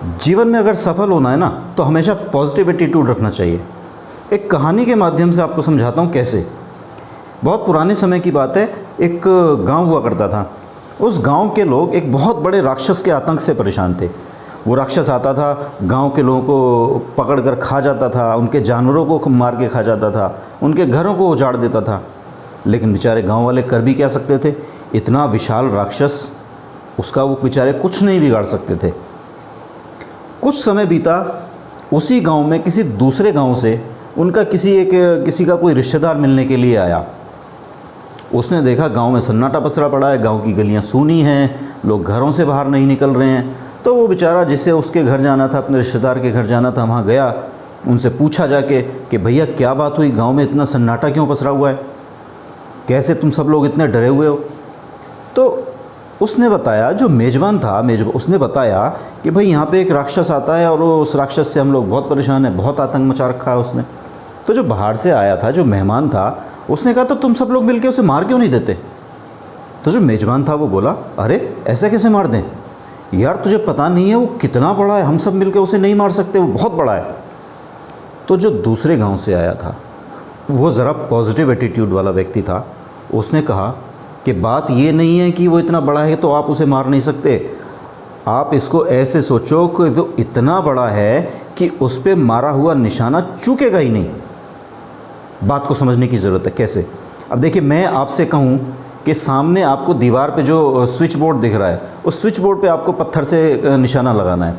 जीवन में अगर सफल होना है ना तो हमेशा पॉजिटिव एटीट्यूड रखना चाहिए। एक कहानी के माध्यम से आपको समझाता हूँ कैसे। बहुत पुराने समय की बात है, एक गांव हुआ करता था। उस गांव के लोग एक बहुत बड़े राक्षस के आतंक से परेशान थे। वो राक्षस आता था, गांव के लोगों को पकड़ कर खा जाता था, उनके जानवरों को मार के खा जाता था, उनके घरों को उजाड़ देता था। लेकिन बेचारे गांव वाले कर भी क्या सकते थे? इतना विशाल राक्षस, उसका वो बेचारे कुछ नहीं बिगाड़ सकते थे। कुछ समय बीता, उसी गांव में किसी दूसरे गांव से उनका किसी का कोई रिश्तेदार मिलने के लिए आया। उसने देखा गांव में सन्नाटा पसरा पड़ा है, गांव की गलियां सूनी हैं, लोग घरों से बाहर नहीं निकल रहे हैं। तो वो बेचारा जिसे उसके घर जाना था, अपने रिश्तेदार के घर जाना था, वहाँ गया। उनसे पूछा जाके कि भैया क्या बात हुई, गांव में इतना सन्नाटा क्यों पसरा हुआ है, कैसे तुम सब लोग इतने डरे हुए हो? तो उसने बताया, जो मेज़बान था उसने बताया कि भाई यहाँ पे एक राक्षस आता है और उस राक्षस से हम लोग बहुत परेशान हैं, बहुत आतंक मचा रखा है उसने। तो जो बाहर से आया था, जो मेहमान था, उसने कहा तो तुम सब लोग मिलके उसे मार क्यों नहीं देते? तो जो मेज़बान था वो बोला, अरे ऐसा कैसे मार दें यार, तुझे पता नहीं है वो कितना बड़ा है, हम सब मिलके उसे नहीं मार सकते, वो बहुत बड़ा है। तो जो दूसरे गाँव से आया था, वो ज़रा पॉजिटिव एटीट्यूड वाला व्यक्ति था। उसने कहा कि बात ये नहीं है कि वो इतना बड़ा है तो आप उसे मार नहीं सकते, आप इसको ऐसे सोचो कि वो इतना बड़ा है कि उस पर मारा हुआ निशाना चूकेगा ही नहीं। बात को समझने की ज़रूरत है। कैसे? अब देखिए, मैं आपसे कहूँ कि सामने आपको दीवार पे जो स्विच बोर्ड दिख रहा है, उस स्विच बोर्ड पे आपको पत्थर से निशाना लगाना है।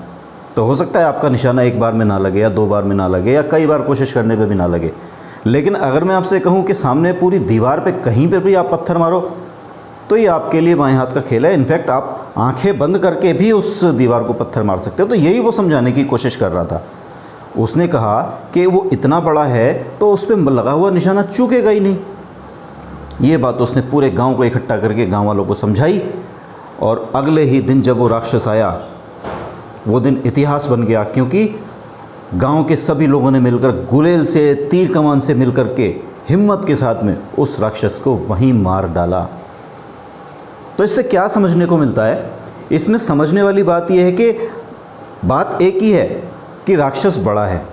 तो हो सकता है आपका निशाना एक बार में ना लगे, या दो बार में ना लगे, या कई बार कोशिश करने पे भी ना लगे। लेकिन अगर मैं आपसे कहूँ कि सामने पूरी दीवार पे कहीं पर भी आप पत्थर मारो, तो ये आपके लिए बाएं हाथ का खेल है। इनफैक्ट आप आंखें बंद करके भी उस दीवार को पत्थर मार सकते हो। तो यही वो समझाने की कोशिश कर रहा था। उसने कहा कि वो इतना बड़ा है तो उस पर लगा हुआ निशाना चूकेगा ही नहीं। ये बात उसने पूरे गांव को इकट्ठा करके गांव वालों को समझाई। और अगले ही दिन जब वो राक्षस आया, वो दिन इतिहास बन गया, क्योंकि गांव के सभी लोगों ने मिलकर गुलेल से, तीर कमान से मिलकर के हिम्मत के साथ में उस राक्षस को वहीं मार डाला। तो इससे क्या समझने को मिलता है? इसमें समझने वाली बात यह है कि बात एक ही है कि राक्षस बड़ा है।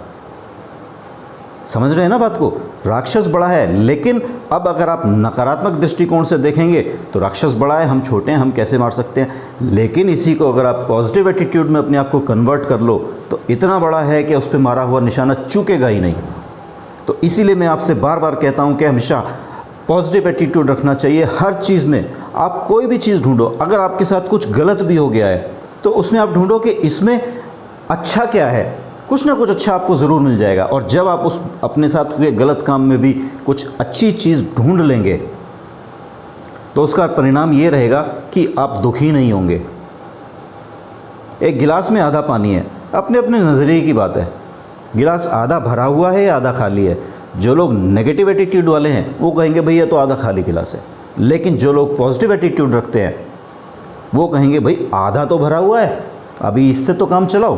समझ रहे हैं ना बात को? राक्षस बड़ा है, लेकिन अब अगर आप नकारात्मक दृष्टिकोण से देखेंगे तो राक्षस बड़ा है, हम छोटे हैं, हम कैसे मार सकते हैं। लेकिन इसी को अगर आप पॉजिटिव एटीट्यूड में अपने आप को कन्वर्ट कर लो तो इतना बड़ा है कि उस पर मारा हुआ निशाना चूकेगा ही नहीं। तो इसीलिए मैं आपसे बार बार कहता हूँ कि हमेशा पॉजिटिव एटीट्यूड रखना चाहिए हर चीज़ में। आप कोई भी चीज़ ढूंढो, अगर आपके साथ कुछ गलत भी हो गया है तो उसमें आप ढूंढो कि इसमें अच्छा क्या है, कुछ ना कुछ अच्छा आपको ज़रूर मिल जाएगा। और जब आप उस अपने साथ हुए गलत काम में भी कुछ अच्छी चीज़ ढूंढ लेंगे तो उसका परिणाम ये रहेगा कि आप दुखी नहीं होंगे। एक गिलास में आधा पानी है, अपने अपने नज़रिए की बात है। गिलास आधा भरा हुआ है या आधा खाली है? जो लोग नेगेटिव एटीट्यूड वाले हैं वो कहेंगे भैया तो आधा खाली गिलास है। लेकिन जो लोग पॉजिटिव एटीट्यूड रखते हैं वो कहेंगे भाई आधा तो भरा हुआ है, अभी इससे तो काम चलाओ।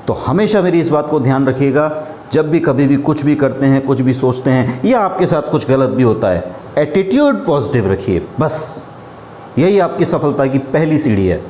तो हमेशा मेरी इस बात को ध्यान रखिएगा, जब भी कभी भी कुछ भी करते हैं, कुछ भी सोचते हैं, या आपके साथ कुछ गलत भी होता है, एटीट्यूड पॉजिटिव रखिए। बस यही आपकी सफलता की पहली सीढ़ी है।